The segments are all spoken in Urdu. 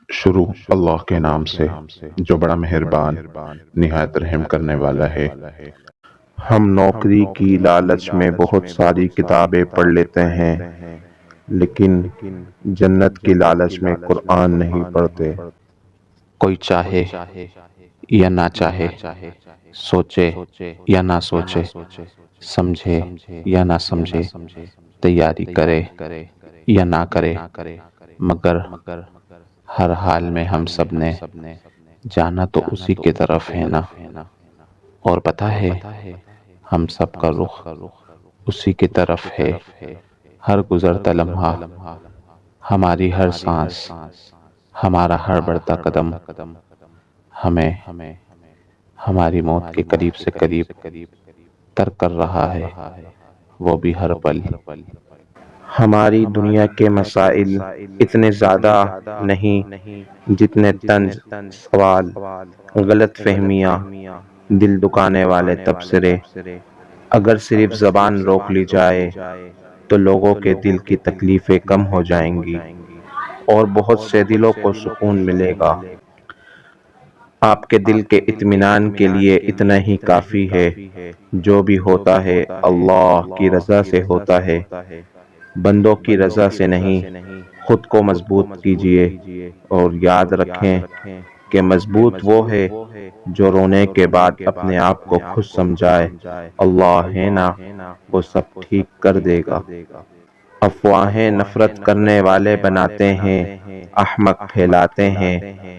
شروع اللہ کے نام سے جو بڑا مہربان نہایت رحم کرنے والا ہے۔ ہم نوکری کی لالچ میں بہت ساری کتابیں پڑھ لیتے ہیں، لیکن جنت کی لالچ میں قرآن نہیں پڑھتے۔ کوئی چاہے یا نہ چاہے، سوچے یا نہ سوچے، سمجھے یا نہ سمجھے، تیاری کرے یا نہ کرے، مگر ہر حال میں ہم سب نے جانا تو اسی کی طرف ہے نا۔ اور پتہ ہے ہم سب کا رخ اسی کی طرف ہے۔ ہر گزرتا لمحہ، ہماری ہر سانس، ہمارا ہر بڑھتا قدم ہمیں ہماری موت کے قریب سے قریب تر کر رہا ہے، وہ بھی ہر پل۔ ہماری دنیا کے مسائل اتنے زیادہ نہیں جتنے طنز، سوال، غلط فہمیاں، دل دکانے والے تبصرے۔ اگر صرف زبان روک لی جائے تو لوگوں کے دل کی تکلیفیں کم ہو جائیں گی اور بہت سے دلوں کو سکون ملے گا۔ آپ کے دل کے اطمینان کے لیے اتنا ہی کافی ہے۔ جو بھی ہوتا ہے اللہ کی رضا سے ہوتا ہے، بندوں کی رضا سے نہیں۔ خود کو مضبوط کیجیے اور یاد رکھیں کہ مضبوط وہ ہے جو رونے کے بعد اپنے آپ کو خوش سمجھائے۔ اللہ ہے نا، وہ سب ٹھیک کر دے گا۔ افواہیں نفرت کرنے والے بناتے ہیں، احمق پھیلاتے ہیں،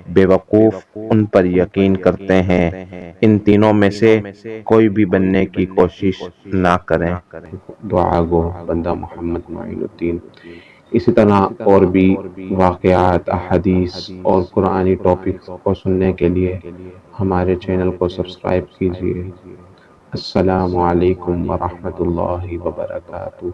بے وقوف ان پر یقین کرتے ہیں۔ ان تینوں میں سے کوئی بھی بننے کی کوشش نہ کریں۔ دعا گو بندہ محمد معین الدین۔ اسی طرح اور بھی واقعات، احادیث اور قرآنی ٹاپکس کو سننے کے لیے ہمارے چینل کو سبسکرائب کیجیے۔ السلام علیکم ورحمۃ اللہ وبرکاتہ۔